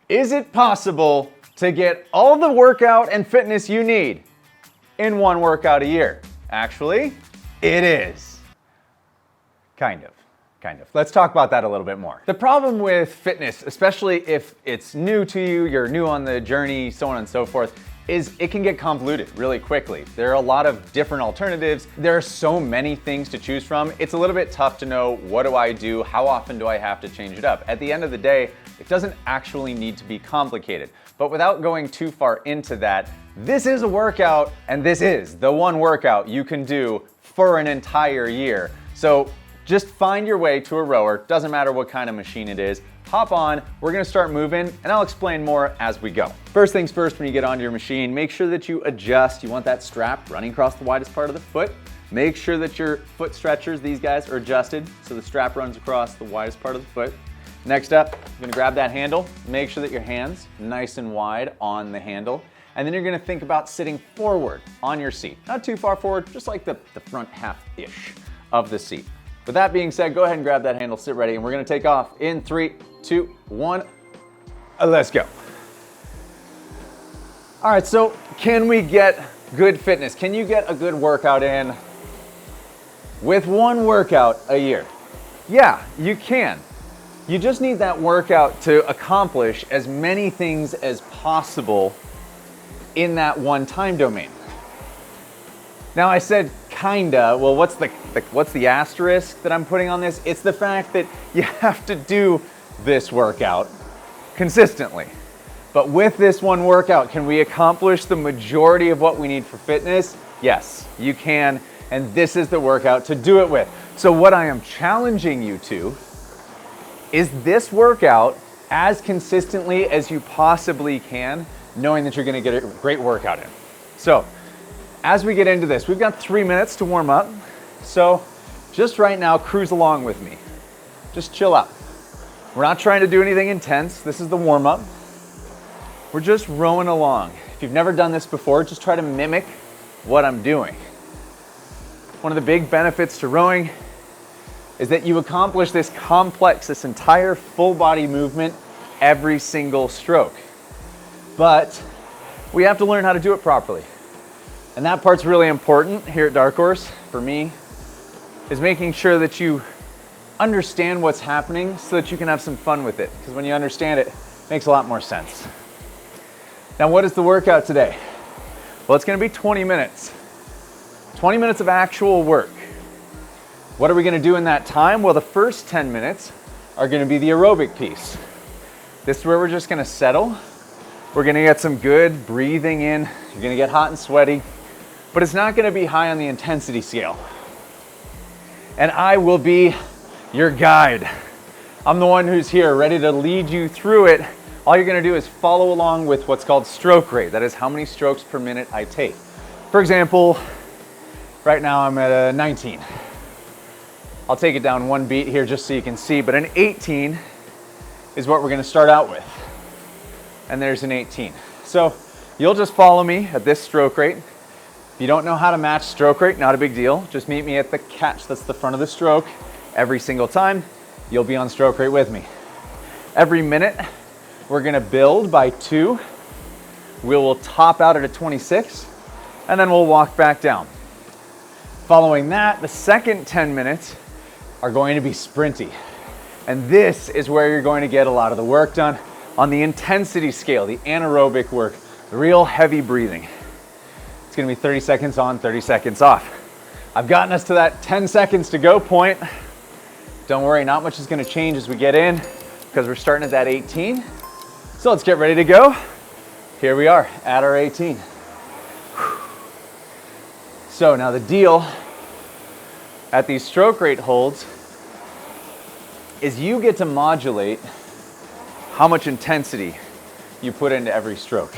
Is it possible to get all the workout and fitness you need in one workout a year? Actually, it is. Kind of. Let's talk about that a little bit more. The problem with fitness, especially if it's new to you, you're new on the journey, so on and so forth, is it can get convoluted really quickly. There are a lot of different alternatives. There are so many things to choose from. It's a little bit tough to know, what do I do? How often do I have to change it up? At the end of the day, it doesn't actually need to be complicated. But without going too far into that, this is a workout, and this is the one workout you can do for an entire year. So just find your way to a rower, doesn't matter what kind of machine it is, hop on, we're gonna start moving, and I'll explain more as we go. First things first, when you get onto your machine, make sure that you adjust. You want that strap running across the widest part of the foot. Make sure that your foot stretchers, these guys, are adjusted so the strap runs across the widest part of the foot. Next up, you're gonna grab that handle, make sure that your hand's nice and wide on the handle, and then you're gonna think about sitting forward on your seat. Not too far forward, just like the front half-ish of the seat. With that being said, go ahead and grab that handle, sit ready, and we're gonna take off in 3, 2, 1, let's go. All right, so can we get good fitness? Can you get a good workout in with one workout a year? Yeah, you can. You just need that workout to accomplish as many things as possible in that one time domain. Now I said kinda, well what's the asterisk that I'm putting on this? It's the fact that you have to do this workout consistently. But with this one workout, can we accomplish the majority of what we need for fitness? Yes, you can, and this is the workout to do it with. So what I am challenging you to is this workout as consistently as you possibly can, knowing that you're gonna get a great workout in. So, as we get into this, we've got 3 minutes to warm up. So just right now, cruise along with me. Just chill out. We're not trying to do anything intense. This is the warm up. We're just rowing along. If you've never done this before, just try to mimic what I'm doing. One of the big benefits to rowing is that you accomplish this complex, this entire full body movement every single stroke. But we have to learn how to do it properly. And that part's really important here at Dark Horse, for me, is making sure that you understand what's happening so that you can have some fun with it. Because when you understand it, it makes a lot more sense. Now, what is the workout today? Well, it's gonna be 20 minutes. 20 minutes of actual work. What are we gonna do in that time? Well, the first 10 minutes are gonna be the aerobic piece. This is where we're just gonna settle. We're gonna get some good breathing in. You're gonna get hot and sweaty, but it's not gonna be high on the intensity scale. And I will be your guide. I'm the one who's here, ready to lead you through it. All you're gonna do is follow along with what's called stroke rate. That is how many strokes per minute I take. For example, right now I'm at a 19. I'll take it down one beat here just so you can see, but an 18 is what we're gonna start out with. And there's an 18. So you'll just follow me at this stroke rate. If you don't know how to match stroke rate, not a big deal. Just meet me at the catch that's the front of the stroke. Every single time, you'll be on stroke rate with me. Every minute, we're gonna build by 2. We will top out at a 26, and then we'll walk back down. Following that, the second 10 minutes are going to be sprinty. And this is where you're going to get a lot of the work done on the intensity scale, the anaerobic work, the real heavy breathing. It's gonna be 30 seconds on, 30 seconds off. I've gotten us to that 10 seconds to go point. Don't worry, not much is gonna change as we get in because we're starting at that 18. So let's get ready to go. Here we are at our 18. So now the deal at these stroke rate holds is you get to modulate how much intensity you put into every stroke.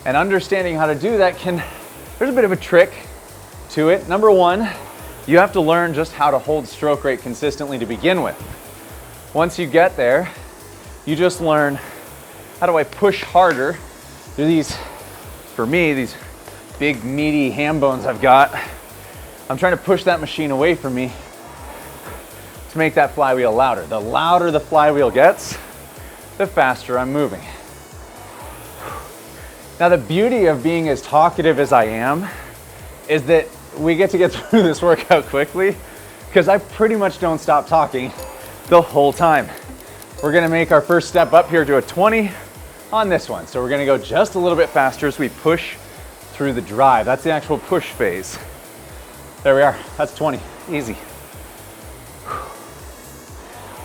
And understanding how to do that there's a bit of a trick to it. Number one, you have to learn just how to hold stroke rate consistently to begin with. Once you get there, you just learn, how do I push harder through these, for me, these big meaty ham bones I've got. I'm trying to push that machine away from me to make that flywheel louder. The louder the flywheel gets, the faster I'm moving. Now, the beauty of being as talkative as I am is that we get to get through this workout quickly because I pretty much don't stop talking the whole time. We're gonna make our first step up here to a 20 on this one. So we're gonna go just a little bit faster as we push through the drive. That's the actual push phase. There we are, that's 20, easy.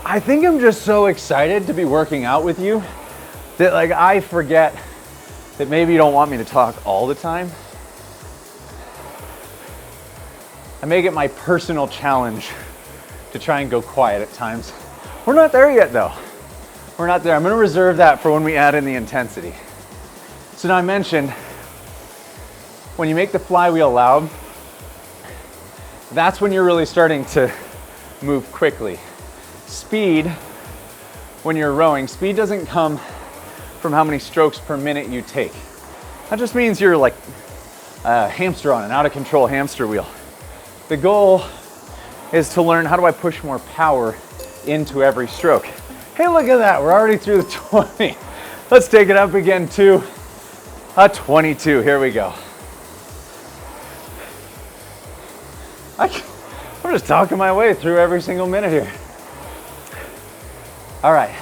I think I'm just so excited to be working out with you that like I forget that maybe you don't want me to talk all the time. I make it my personal challenge to try and go quiet at times. We're not there yet though. We're not there. I'm gonna reserve that for when we add in the intensity. So now I mentioned, when you make the flywheel loud, that's when you're really starting to move quickly. Speed, when you're rowing, speed doesn't come from how many strokes per minute you take. That just means you're like a hamster on an out of control hamster wheel. The goal is to learn, how do I push more power into every stroke? Hey, look at that, we're already through the 20. Let's take it up again to a 22, here we go. I'm just talking my way through every single minute here. All right,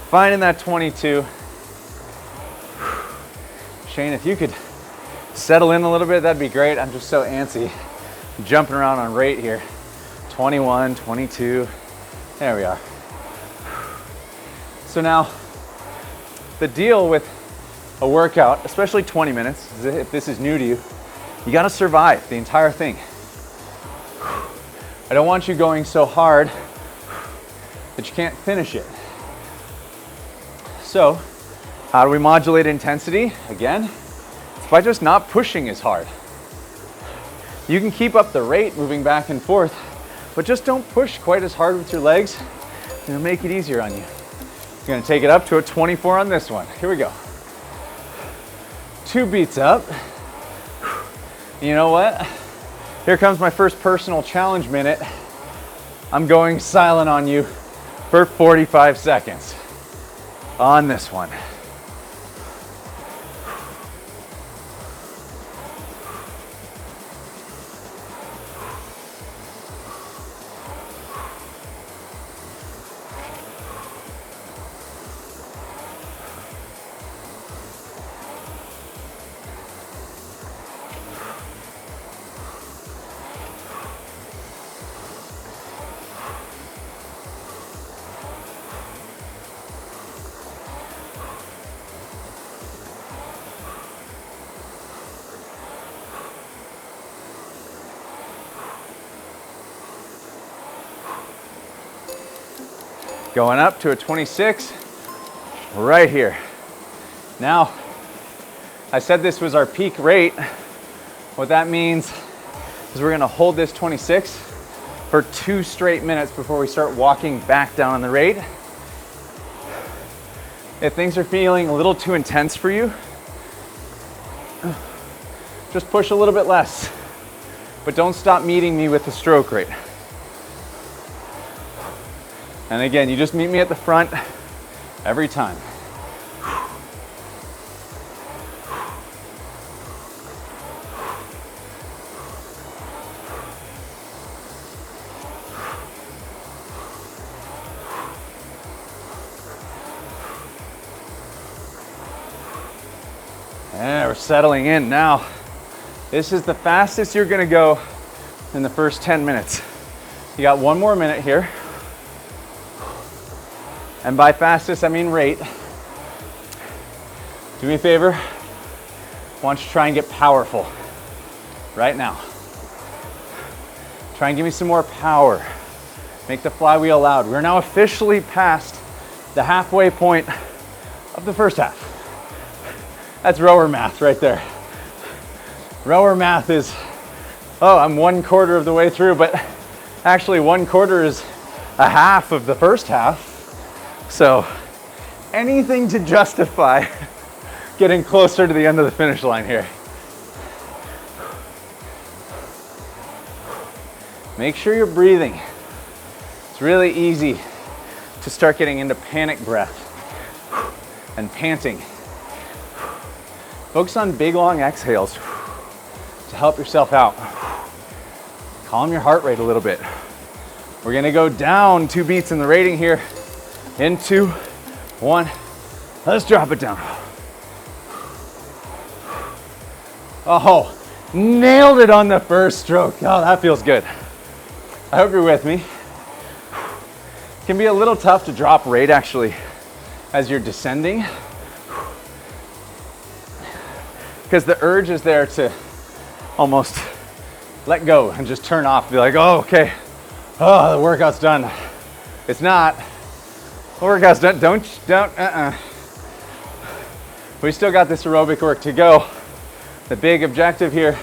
finding that 22. Shane, if you could settle in a little bit, that'd be great. I'm just so antsy, jumping around on rate here. 21, 22, there we are. So now, the deal with a workout, especially 20 minutes, if this is new to you, you gotta survive the entire thing. I don't want you going so hard that you can't finish it. So, how do we modulate intensity? Again, it's by just not pushing as hard. You can keep up the rate moving back and forth, but just don't push quite as hard with your legs. It'll make it easier on you. You're gonna take it up to a 24 on this one. Here we go. 2 beats up. You know what? Here comes my first personal challenge minute. I'm going silent on you for 45 seconds on this one. Going up to a 26, right here. Now, I said this was our peak rate. What that means is we're gonna hold this 26 for 2 straight minutes before we start walking back down on the rate. If things are feeling a little too intense for you, just push a little bit less, but don't stop meeting me with the stroke rate. And again, you just meet me at the front every time. And we're settling in now. This is the fastest you're gonna go in the first 10 minutes. You got 1 more minute here. And by fastest, I mean rate. Do me a favor. I want you to try and get powerful right now. Try and give me some more power. Make the flywheel loud. We're now officially past the halfway point of the first half. That's rower math right there. Rower math is, oh, I'm 1/4 of the way through, but actually 1/4 is a half of the first half. So anything to justify getting closer to the end of the finish line here. Make sure you're breathing. It's really easy to start getting into panic breath and panting. Focus on big, long exhales to help yourself out. Calm your heart rate a little bit. We're gonna go down 2 beats in the rating here. In 2, 1. Let's drop it down. Oh, nailed it on the first stroke. Oh, that feels good. I hope you're with me. It can be a little tough to drop rate actually as you're descending, because the urge is there to almost let go and just turn off. Be like, oh, okay, oh, the workout's done. It's not. The workout's done. Don't. We still got this aerobic work to go. The big objective here,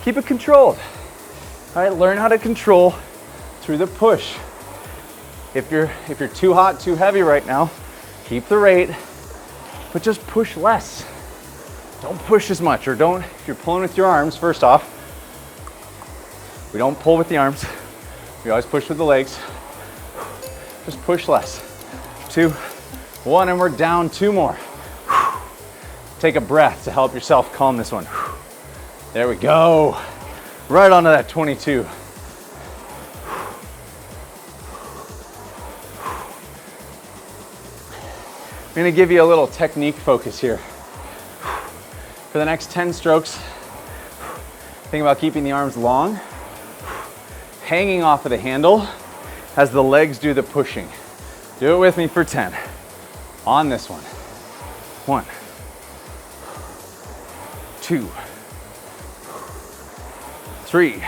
keep it controlled. All right, learn how to control through the push. If you're too hot, too heavy right now, keep the rate, but just push less. Don't push as much, or don't, if you're pulling with your arms, first off, we don't pull with the arms. We always push with the legs. Just push less. 2, 1, and we're down 2 more. Take a breath to help yourself calm this one. There we go. Right onto that 22. I'm gonna give you a little technique focus here. For the next 10 strokes, think about keeping the arms long, hanging off of the handle as the legs do the pushing. Do it with me for 10. On this one. 1, 2, 3,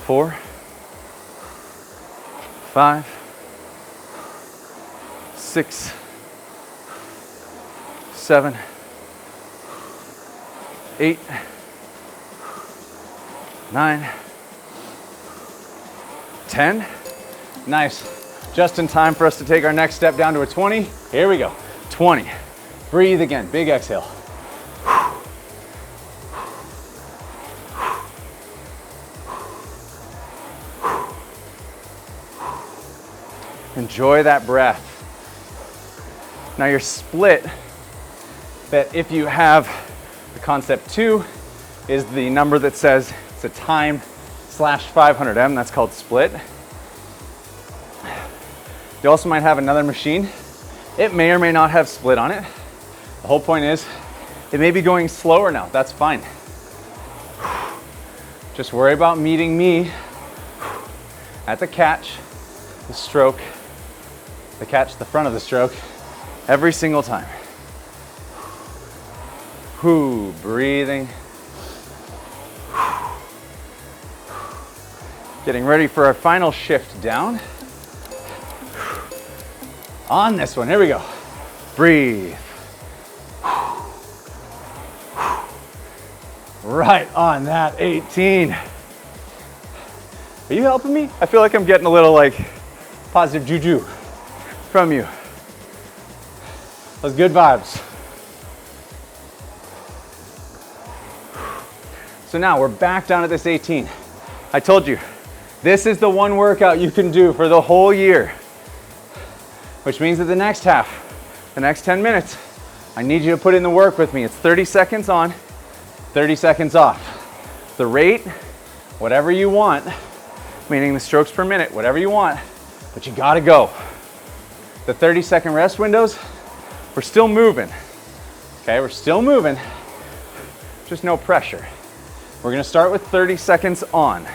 4, 5, 6, 7, 8, 9, 10. Nice. Just in time for us to take our next step down to a 20. Here we go. 20. Breathe again. Big exhale. Enjoy that breath. Now your split, that if you have the concept 2 is the number that says it's a time /500 M, that's called split. You also might have another machine. It may or may not have split on it. The whole point is it may be going slower now, that's fine. Just worry about meeting me at the catch, the stroke, the catch, the front of the stroke, every single time. Whew, breathing. Getting ready for our final shift down. On this one, here we go. Breathe. Right on that 18. Are you helping me? I feel like I'm getting a little like positive juju from you. Those good vibes. So now we're back down at this 18. I told you, this is the one workout you can do for the whole year, which means that the next half, the next 10 minutes, I need you to put in the work with me. It's 30 seconds on, 30 seconds off. The rate, whatever you want, meaning the strokes per minute, whatever you want, but you gotta go. The 30-second rest windows, we're still moving. Okay, we're still moving, just no pressure. We're gonna start with 30 seconds on.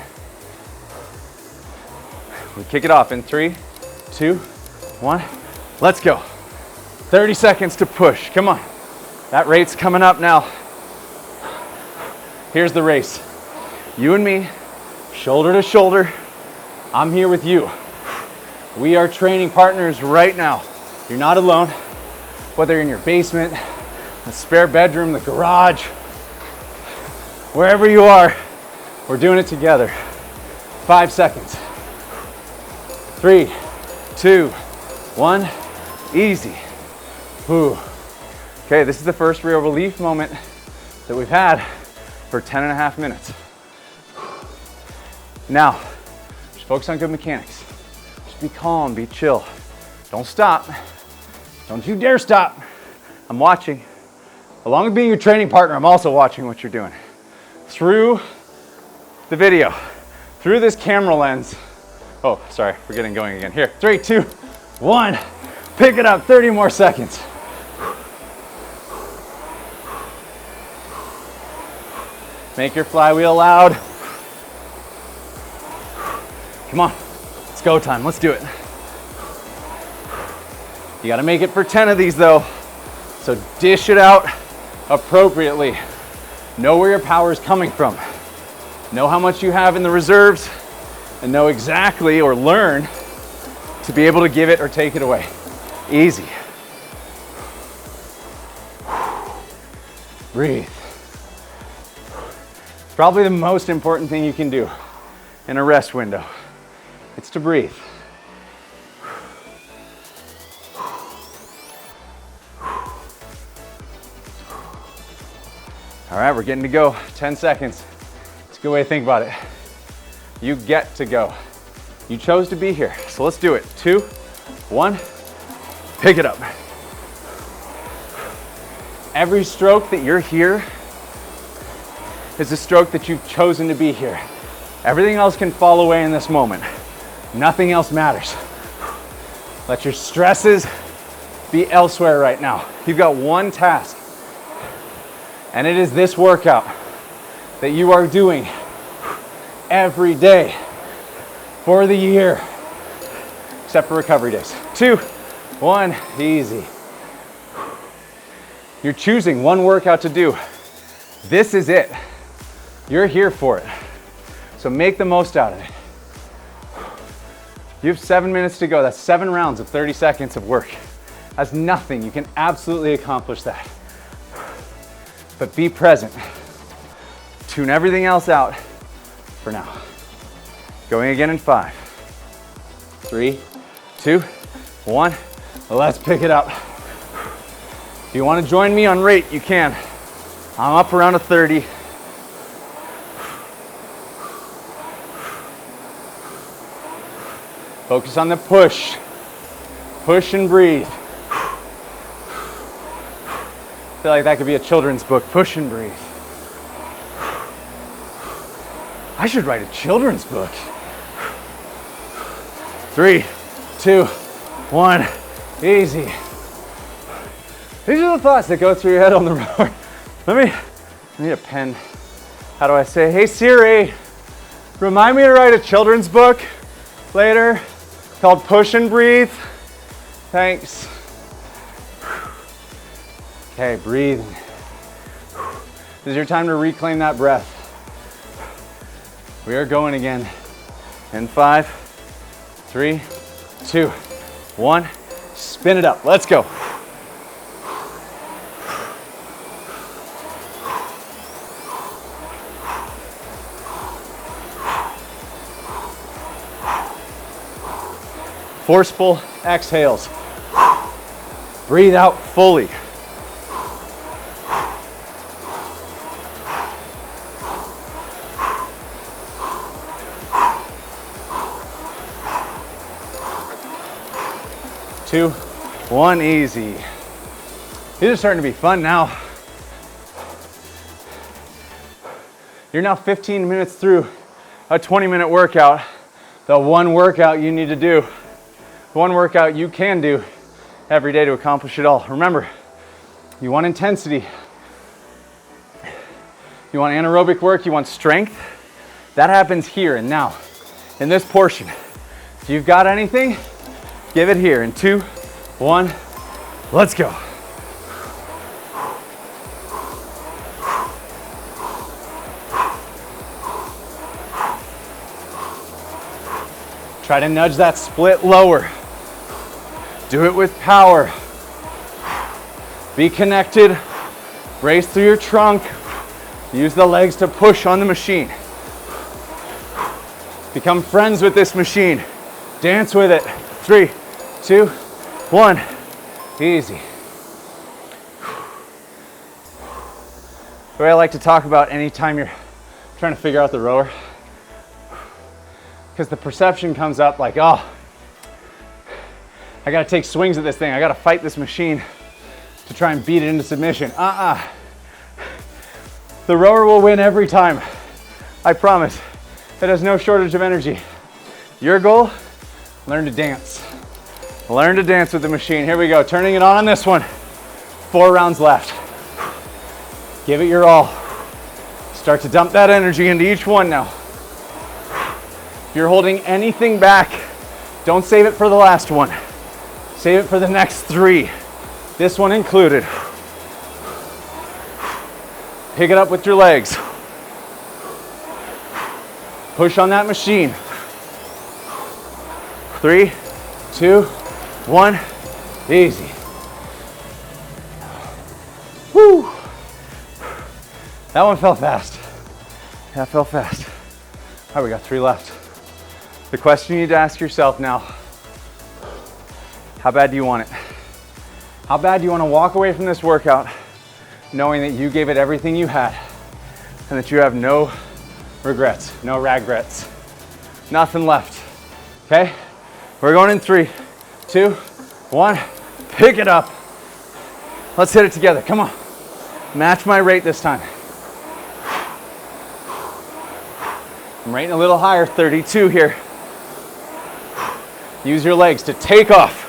We kick it off in 3, 2, 1, let's go. 30 seconds to push, come on. That rate's coming up now. Here's the race. You and me, shoulder to shoulder. I'm here with you. We are training partners right now. You're not alone. Whether you're in your basement, the spare bedroom, the garage, wherever you are, we're doing it together. 5 seconds. 3, 2, 1, easy. Ooh. Okay, this is the first real relief moment that we've had for 10.5 minutes. Now, just focus on good mechanics. Just be calm, be chill. Don't stop. Don't you dare stop. I'm watching. Along with being your training partner, I'm also watching what you're doing. Through the video, through this camera lens. Oh, sorry, we're getting going again. Here, 3, 2, 1. Pick it up, 30 more seconds. Make your flywheel loud. Come on, it's go time, let's do it. You gotta make it for 10 of these though, so dish it out appropriately. Know where your power is coming from. Know how much you have in the reserves, and know exactly, or learn, to be able to give it or take it away. Easy. Breathe. It's probably the most important thing you can do in a rest window. It's to breathe. All right, we're getting to go. 10 seconds. It's a good way to think about it. You get to go. You chose to be here, so let's do it. 2, 1, pick it up. Every stroke that you're here is a stroke that you've chosen to be here. Everything else can fall away in this moment. Nothing else matters. Let your stresses be elsewhere right now. You've got one task, and it is this workout that you are doing every day for the year, except for recovery days. 2, 1, easy. You're choosing one workout to do. This is it. You're here for it. So make the most out of it. You have 7 minutes to go. That's 7 rounds of 30 seconds of work. That's nothing. You can absolutely accomplish that. But be present. Tune everything else out for now. Going again in 5, 3, 2, 1. Let's pick it up. If you want to join me on rate, you can. I'm up around a 30. Focus on the push. Push and breathe. I feel like that could be a children's book. Push and breathe. I should write a children's book. 3, 2, 1, easy. These are the thoughts that go through your head on the road. I need a pen. How do I say, hey Siri, remind me to write a children's book later called Push and Breathe. Thanks. Okay, breathing. This is your time to reclaim that breath. We are going again in 5, 3, 2, 1. Spin it up. Let's go. Forceful exhales. Breathe out fully. Two, 1, easy. These are starting to be fun now. You're now 15 minutes through a 20-minute workout. The one workout you need to do. The one workout you can do every day to accomplish it all. Remember, you want intensity. You want anaerobic work, you want strength. That happens here and now, in this portion. If you've got anything, give it here in 2, 1, let's go. Try to nudge that split lower. Do it with power. Be connected. Brace through your trunk. Use the legs to push on the machine. Become friends with this machine. Dance with it. 3, 2, 1. Easy. The way I like to talk about anytime you're trying to figure out the rower, because the perception comes up like, oh, I gotta take swings at this thing. I gotta fight this machine to try and beat it into submission. The rower will win every time. I promise. It has no shortage of energy. Your goal, learn to dance. Learn to dance with the machine. Here we go, turning it on this one. 4 rounds left. Give it your all. Start to dump that energy into each one now. If you're holding anything back, don't save it for the last one. Save it for the next 3. This one included. Pick it up with your legs. Push on that machine. 3, 2, 1, easy. Woo! That one fell fast. That fell fast. All right, we got 3 left. The question you need to ask yourself now, how bad do you want it? How bad do you want to walk away from this workout knowing that you gave it everything you had and that you have no regrets, no regrets, nothing left, okay? We're going in 3, 2, 1, pick it up. Let's hit it together, come on. Match my rate this time. I'm rating a little higher, 32 here. Use your legs to take off.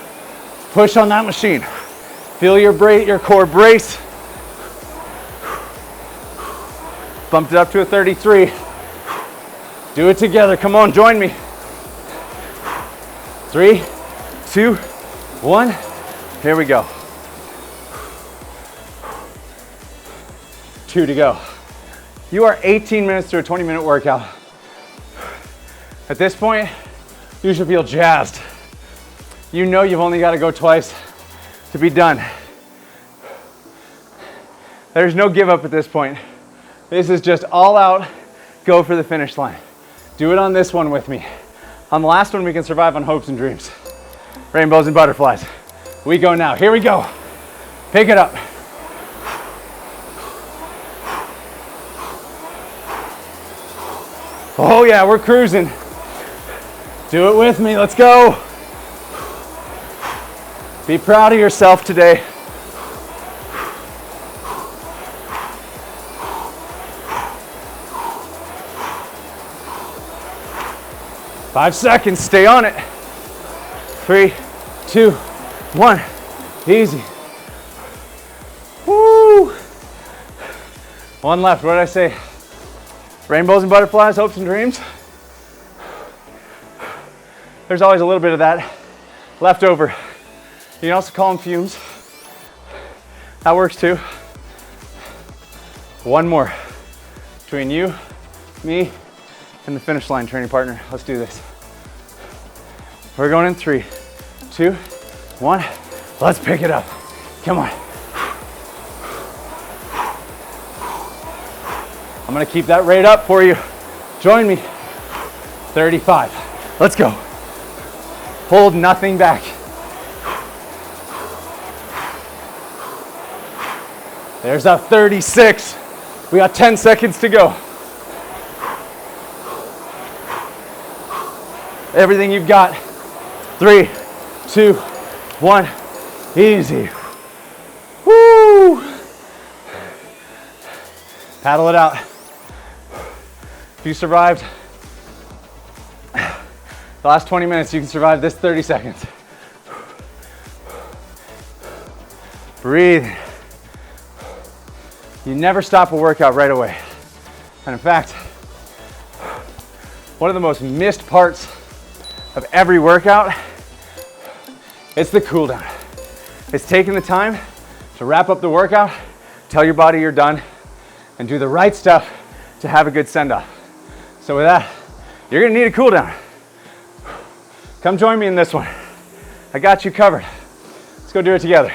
Push on that machine. Feel your core brace. Bumped it up to a 33. Do it together, come on, join me. 3, 2, 1, here we go. 2 to go. You are 18 minutes to a 20-minute workout. At this point, you should feel jazzed. You know you've only got to go twice to be done. There's no give up at this point. This is just all out, go for the finish line. Do it on this one with me. On the last one, we can survive on hopes and dreams. Rainbows and butterflies. We go now, here we go. Pick it up. Oh yeah, we're cruising. Do it with me, let's go. Be proud of yourself today. Five seconds, stay on it. 3, 2, 1, easy. Woo! 1 left, what did I say? Rainbows and butterflies, hopes and dreams. There's always a little bit of that left over. You can also call them fumes. That works too. 1 more between you, me, and the finish line, training partner. Let's do this. We're going in 3, 2, 1. Let's pick it up. Come on. I'm gonna keep that rate up for you. Join me. 35. Let's go. Hold nothing back. There's that 36. We got 10 seconds to go. Everything you've got. 3, 2, 1. Easy. Woo! Paddle it out. If you survived the last 20 minutes, you can survive this 30 seconds. Breathe. You never stop a workout right away. And in fact, one of the most missed parts of every workout, it's the cool down. It's taking the time to wrap up the workout, tell your body you're done, and do the right stuff to have a good send-off. So with that, you're gonna need a cool down. Come join me in this one. I got you covered. Let's go do it together.